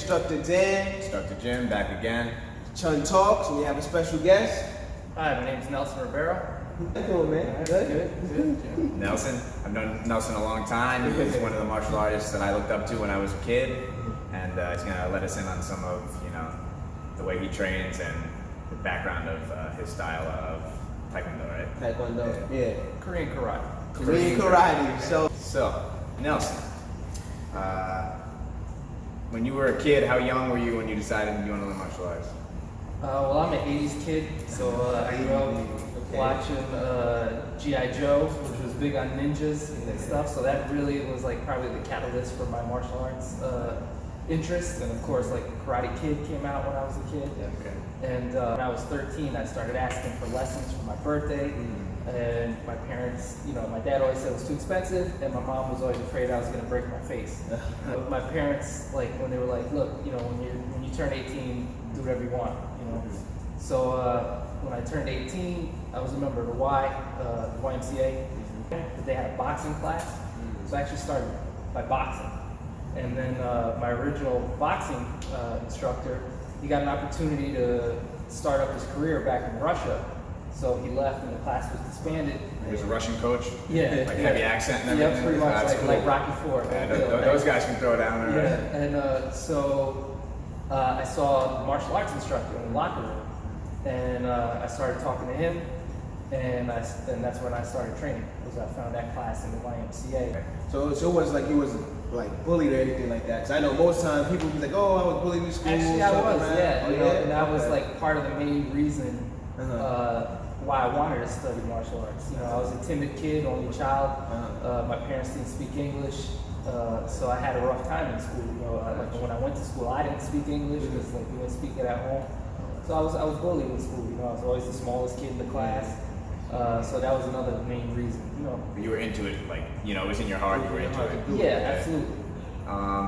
Instructor Dan. Instructor Jim, back again. Tsun Talks, and we have a special guest. Hi, my name is Nelson Ribeiro. How you doing, man? Good? Good. Nelson. I've known Nelson a long time. He's one of the martial artists that I looked up to when I was a kid, and he's gonna let us in on some of the way he trains and the background of his style of Taekwondo, right? Taekwondo, yeah. Korean karate. Korean karate. So Nelson, when you were a kid, how young were you when you decided you want to learn martial arts? Well, I'm an 80s kid, so I grew up watching G.I. Joe, which was big on ninjas and stuff, so that really was like probably the catalyst for my martial arts interest. And of course, like Karate Kid came out when I was a kid. Okay. And when I was 13, I started asking for lessons for my birthday. And my parents, my dad always said it was too expensive, and my mom was always afraid I was going to break my face. But my parents, like, when they were like, look, when you turn 18, do whatever you want, So when I turned 18, I was a member of the YMCA. They had a boxing class, so I actually started by boxing. And then my original boxing instructor, he got an opportunity to start up his career back in Russia. So he left and the class was disbanded. He was a Russian coach? Yeah. Like heavy accent and everything? Yeah, pretty much like Rocky IV. Yeah, those guys can throw down. Right? Yeah, and so I saw the martial arts instructor in the locker room, and I started talking to him, and that's when I started training, because I found that class in the YMCA. So it was like you was like bullied or anything like that? Because I know most times people be like, oh, I was bullied in school. Actually, I was, yeah. And that was like part of the main reason why I wanted to study martial arts. I was a timid kid, only child. My parents didn't speak English, so I had a rough time in school. Like when I went to school, I didn't speak English because like we didn't speak it at home. So I was bullied in school. I was always the smallest kid in the class. So that was another main reason. You were into it, like it was in your heart. You were into it. Yeah, absolutely.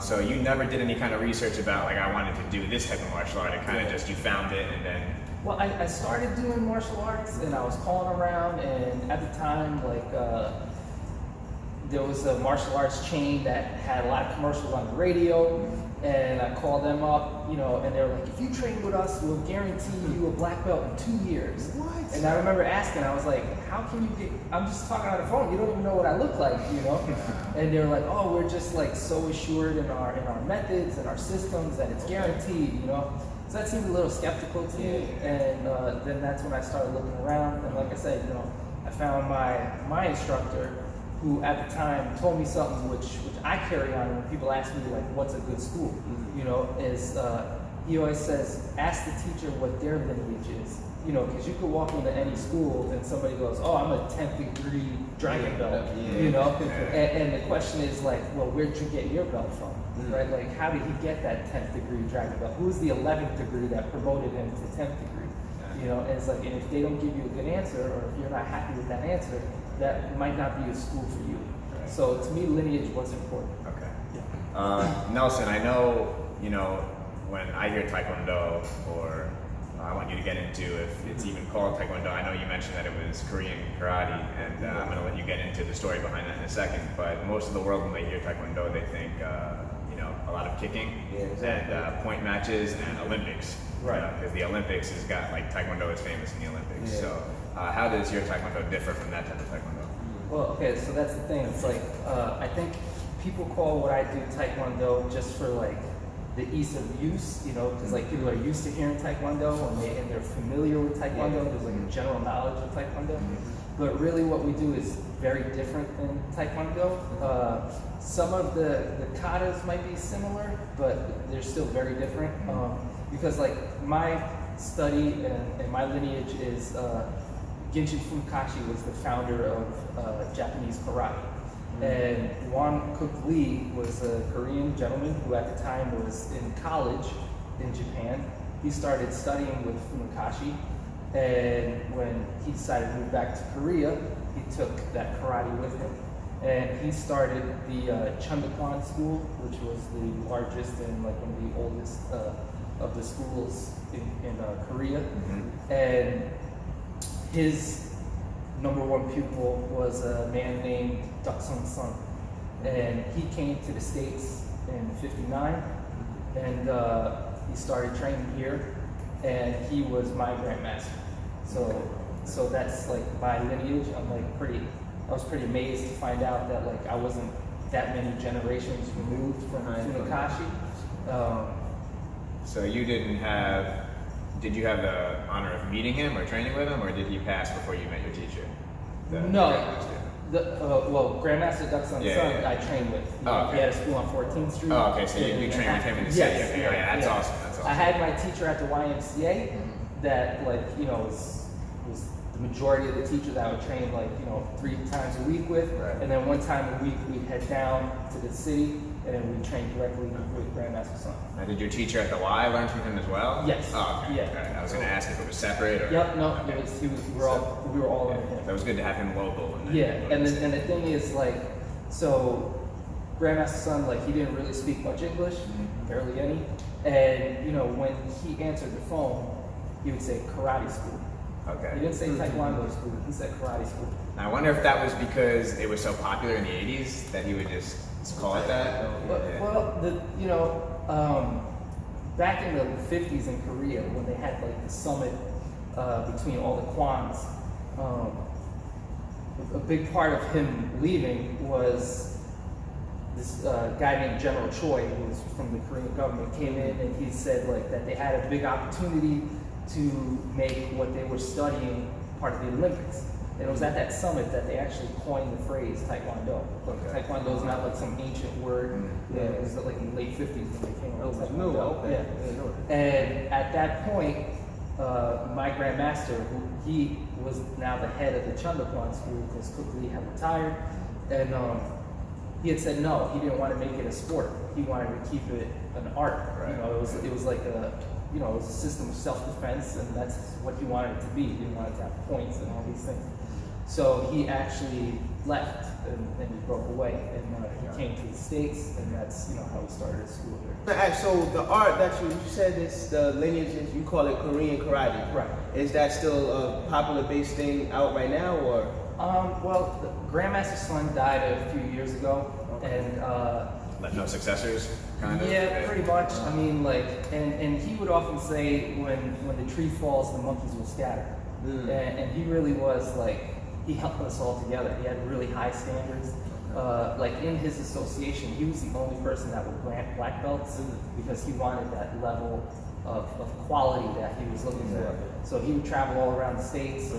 So you never did any kind of research about like I wanted to do this type of martial art. It kind of just you found it and then. Well, I started doing martial arts and I was calling around, and at the time, like, there was a martial arts chain that had a lot of commercials on the radio, and I called them up, and they were like, if you train with us, we'll guarantee you a black belt in 2 years. What? And I remember asking, I was like, how can you get, I'm just talking on the phone, you don't even know what I look like, And they were like, oh, we're just like so assured in our methods and our systems that it's guaranteed, So that seemed a little skeptical to me, and then that's when I started looking around. And like I said, I found my instructor, who at the time told me something which I carry on when people ask me like, what's a good school? Is he always says, ask the teacher what their lineage is. Because you could walk into any school and somebody goes, oh, I'm a 10th degree dragon belt, and the question is like, well, where'd you get your belt from? Right? Like, how did he get that 10th degree dragon belt? Who's the 11th degree that promoted him to 10th degree? And it's like, and if they don't give you a good answer, or if you're not happy with that answer, that might not be a school for you. Right. So to me, lineage was important. Okay. Yeah. Nelson, I know, when I hear Taekwondo, or I want you to get into if it's even called Taekwondo. I know you mentioned that it was Korean karate, and I'm going to let you get into the story behind that in a second. But most of the world, when they hear Taekwondo, they think, a lot of kicking and point matches and Olympics. Right. Because the Olympics has got, like, Taekwondo is famous in the Olympics. Yeah. So how does your Taekwondo differ from that type of Taekwondo? Well, okay, so that's the thing. It's like, I think people call what I do Taekwondo just for like the ease of use, because like people are used to hearing Taekwondo and they're familiar with Taekwondo. There's like a general knowledge of Taekwondo. But really what we do is very different than Taekwondo. Some of the katas might be similar, but they're still very different. Because like my study and my lineage is Genshin Fukashi was the founder of Japanese karate. And Won Cook Lee was a Korean gentleman who at the time was in college in Japan. He started studying with Fukashi, and when he decided to move back to Korea, he took that karate with him. And he started the Chundakwan School, which was the largest and like one of the oldest of the schools in Korea. And his #1 pupil was a man named Tsun. And he came to the States in '59, and he started training here, and he was my grandmaster. So that's like my lineage. I was pretty amazed to find out that like I wasn't that many generations removed from Funakashi. So you did you have the honor of meeting him or training with him, or did he pass before you met your teacher? No. Well, Grandmaster Duck's Sun, I trained with. He had a school on 14th Street. Oh, okay, so you trained with him in the city. Yes, Okay, yeah, that's awesome. That's awesome. I had my teacher at the YMCA that, like, you know, was the majority of the teachers I would train, like, you know, 3 times a week with. Right. And then 1 time a week we'd head down to the city, and then we'd train directly with Grandmaster Sun. Now, did your teacher at the Y learn from him as well? Yes. Oh, okay. Yeah. Okay. I was going to ask if it was separate or. Yep. No. Okay. We were all under him. That was good to have him local. And the thing is, like, so Grandmaster Sun, like, he didn't really speak much English, barely any. And, you know, when he answered the phone, he would say karate school. Okay. He didn't say Taekwondo school, he said karate school. Now, I wonder if that was because it was so popular in the 80s that he would just call it that? Well, you know, back in the 50s in Korea, when they had, like, the summit between all the Kwans, a big part of him leaving was this guy named General Choi, who was from the Korean government, came in and he said like that they had a big opportunity to make what they were studying part of the Olympics. And it was at that summit that they actually coined the phrase Taekwondo. Okay. Taekwondo is not like some ancient word. It was like in the late 50s when they came up with Taekwondo. Yeah. And at that point, my grandmaster, he was now the head of the Chundakwan school because Cook Lee had retired, and he had said no, he didn't want to make it a sport. He wanted to keep it an art. Right. You know, it was like a, you know, it was a system of self-defense, and that's what he wanted it to be. He didn't want it to have points and all these things. So he actually left and he broke away, and he came to the States, and that's, you know, how he started his school here. So the art that you said is the lineage is, you call it Korean karate. Right. Is that still a popular base thing out right now, or? Well, Grandmaster Sun died a few years ago, and No successors, kind of? yeah, pretty much. I mean, like, and he would often say when the tree falls, the monkeys will scatter. And he really was like, he helped us all together. He had really high standards. Like in his association, he was the only person that would grant black belts because he wanted that level of quality that he was looking for. So he would travel all around the States,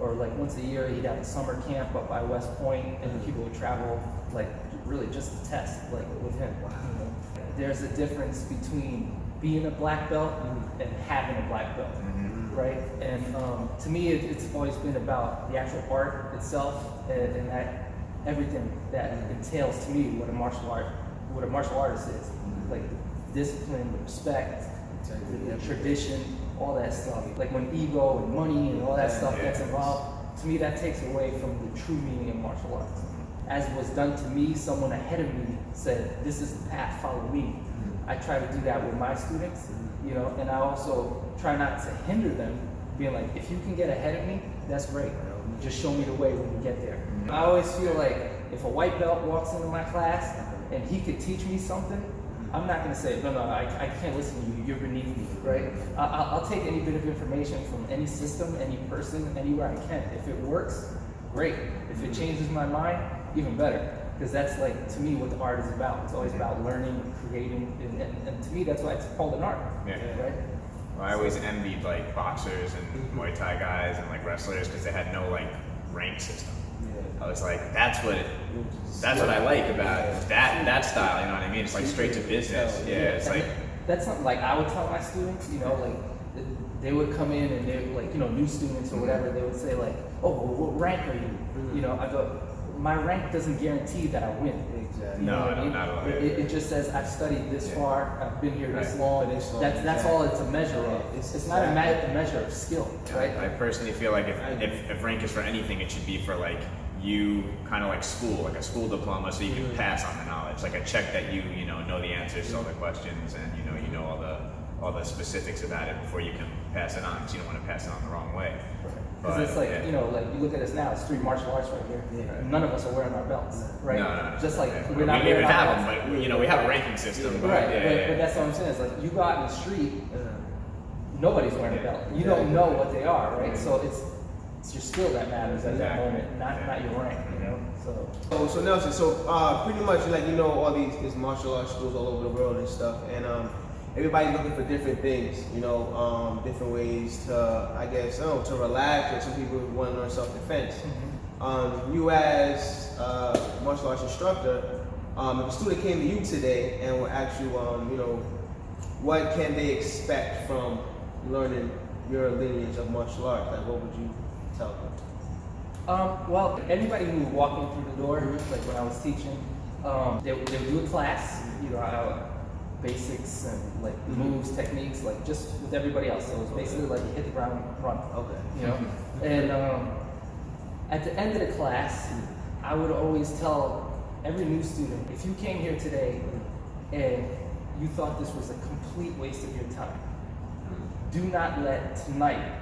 or like once a year he'd have a summer camp up by West Point, and people would travel like really just to test like with him. You know? There's a difference between being a black belt and having a black belt. Right, and to me, it's always been about the actual art itself, and that everything that entails to me what a martial artist is, like the discipline, the respect, the tradition, all that stuff. Like when ego and money and all that stuff gets involved, to me that takes away from the true meaning of martial arts. As was done to me, someone ahead of me said, "This is the path, follow me." I try to do that with my students, you know, and I also try not to hinder them, being like, if you can get ahead of me, that's great. Just show me the way when you get there. I always feel like if a white belt walks into my class and he could teach me something, I'm not gonna say, no, I can't listen to you, you're beneath me, right? I'll take any bit of information from any system, any person, anywhere I can. If it works, great. If it changes my mind, even better. Because that's like, to me, what the art is about. It's always about learning, creating, and to me, that's why it's called an art. Yeah. Right? Well, I always envied like boxers and Muay Thai guys and like wrestlers because they had no like rank system. I was like, that's what I like about that style. You know what I mean? It's like straight to business. Yeah, it's like that's something like I would tell my students. You know, like they would come in and they like, you know, new students or whatever. They would say like, oh, well, what rank are you? You know, I go, my rank doesn't guarantee that I win. Exactly. No, I mean? not at all. It just says I've studied this far, I've been here this long. That's all it's a measure of. It's not a measure of skill, right? I personally feel like if rank is for anything, it should be for like you kind of like school, like a school diploma, so you can pass on the knowledge, like a check that you know the answers to all the questions, and you know all the specifics about it before you can pass it on, because you don't want to pass it on the wrong way. Because it's like, you know, like you look at us now, it's street martial arts right here. Yeah. None of us are wearing our belts, right? No. Just like Yeah. we're not we don't wearing even our have belts. them, but you know, we have a ranking system. But, Right, yeah, but that's what I'm saying. It's like you go out in the street, nobody's wearing a belt. You don't know what they are, right? So it's your skill that matters at that moment, not your rank, you know. So Nelson, pretty much like you know all these martial arts schools all over the world and stuff, and everybody's looking for different things, you know, different ways to, I guess, to relax, or some people want to learn self-defense. You as a martial arts instructor, if a student came to you today and would ask you, you know, what can they expect from learning your lineage of martial arts? Like, what would you tell them? Well, anybody who walked in through the door, like when I was teaching, they would do a class, you know, basics and like moves, techniques, like just with everybody else. So it's basically like you hit the ground, run. Okay. You know, and at the end of the class, I would always tell every new student, if you came here today and you thought this was a complete waste of your time, do not let tonight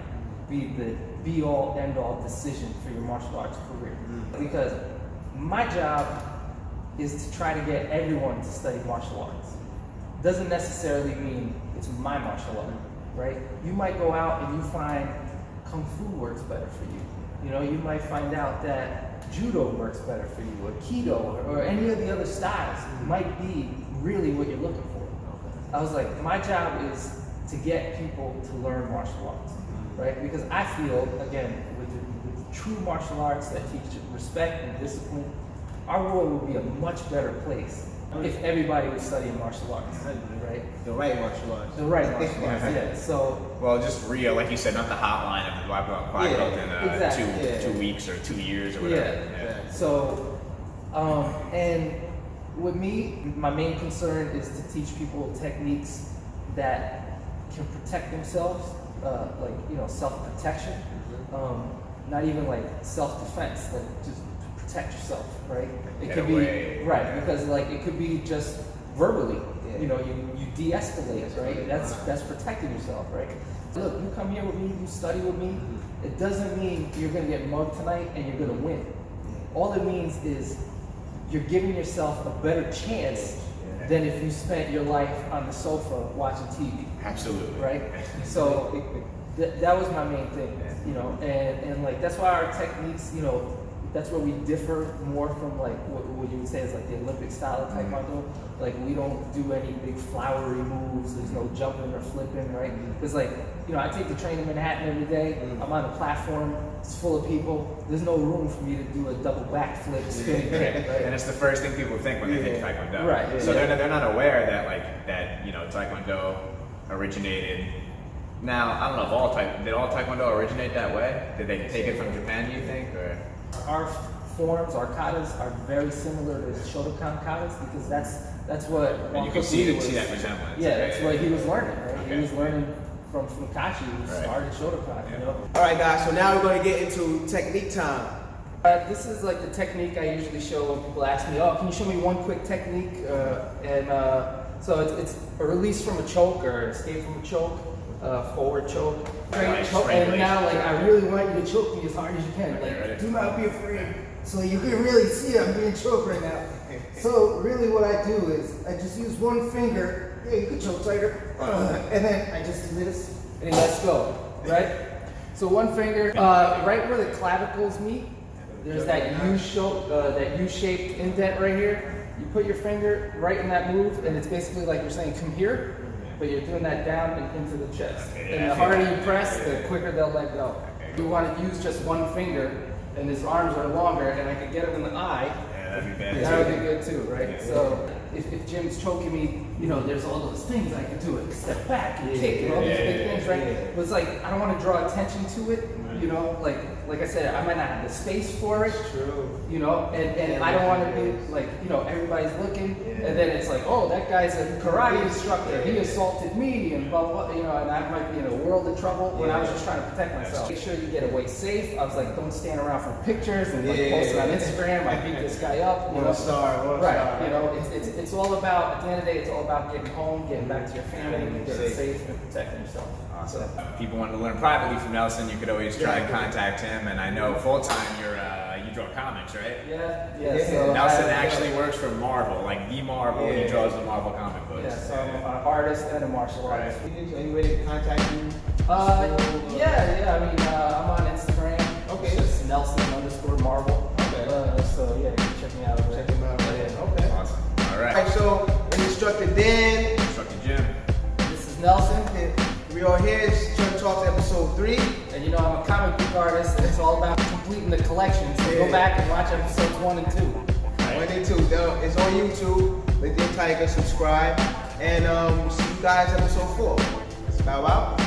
be the be-all, end-all decision for your martial arts career. Because my job is to try to get everyone to study martial arts. Doesn't necessarily mean it's my martial art, right? You might go out and you find Kung Fu works better for you. You know, you might find out that Judo works better for you, or Keto, or any of the other styles might be really what you're looking for. I was like, my job is to get people to learn martial arts, right? Because I feel, again, with true martial arts that teach respect and discipline, our world would be a much better place if everybody was studying martial arts, right? The right martial arts. The right martial arts, yeah. So, well, just real, like you said, not the hotline of the black belt in exactly. 2 weeks or 2 years or whatever. Yeah. So, and with me, my main concern is to teach people techniques that can protect themselves, like, you know, self-protection, not even like self-defense, like just protect yourself, right? It Get could away. be, right, because like it could be just verbally, you know, you de-escalate, right? That's protecting yourself, right? Look, you come here with me, you study with me, it doesn't mean you're gonna get mugged tonight and you're gonna win. All it means is you're giving yourself a better chance than if you spent your life on the sofa watching TV. Absolutely. Right? So that was my main thing, you know, and like that's why our techniques, you know, that's where we differ more from like what you would say is like the Olympic style of Taekwondo. Like we don't do any big flowery moves, there's no jumping or flipping, right? Because like, you know, I take the train in Manhattan every day, I'm on a platform, it's full of people, there's no room for me to do a double backflip, spinning kick, right? And it's the first thing people think when they think Taekwondo. Right. So they're not aware that you know, Taekwondo originated. Now I don't know if did all Taekwondo originate that way? Did they take it from Japan? Do you think, or? Our forms, our katas, are very similar to Shotokan katas because that's what And you can see that resemblance. Yeah, that's what he was learning, right? Okay. He was learning from Kachi, who started Shotokan, you know? All right, guys, so now we're going to get into technique time. This is like the technique I usually show when people ask me, oh, can you show me one quick technique? So it's a release from a choke or escape from a choke, forward choke. And now, like, I really want you to choke me as hard as you can. Like, do not be afraid. So you can really see I'm being choked right now. So really what I do is I just use one finger. Yeah, you can choke tighter. And then I just do this and let's go, right? So one finger, right where the clavicles meet, there's that U-shaped indent right here. You put your finger right in that move, and it's basically like you're saying, come here, but you're doing that down and into the chest. And the harder you press, the quicker they'll let go. You want to use just one finger, and his arms are longer, and I can get him in the eye. Yeah, that'd be bad. That would be good too, right? So if Jim's choking me, you know, there's all those things I can do. It step back and kick and all these big things, right? But it's like I don't want to draw attention to it, you know, like like I said, I might not have the space for it. True. You know, and I don't want to be like, you know, everybody's looking, and then it's like, oh, that guy's a karate instructor. He assaulted me, and blah blah. You know, and I might be in a world of trouble when I was just trying to protect myself. Make sure you get away safe. I was like, don't stand around for pictures and like post it on Instagram. I beat this guy up. You know, right? You know, it's all about, at the end of the day, it's all about getting home, getting back to your family, and getting safe and protecting yourself. Awesome. If people want to learn privately from Nelson, you could always try and contact him. And I know full time you draw comics, right? Yeah. So Nelson actually works for Marvel, like the Marvel. He draws the Marvel comic books. Yeah, so I'm an artist and a martial artist. Any way to contact you? Yeah. I mean, I'm on Instagram. Okay. It's just Nelson_Marvel. Okay. So yeah, you can check me out over there. Check him out. Okay. Awesome. All right. Alright, so Instructor Dan. Instructor Jim. This is Nelson. We are here. It's Tsun Talks episode 3. And you know, I'm a comic book artist, and it's all about completing the collection. So go back and watch episodes 1 and 2. 1 and 2. It's on YouTube. Lithium-Tiger, subscribe. And see you guys episode 4. Bow out.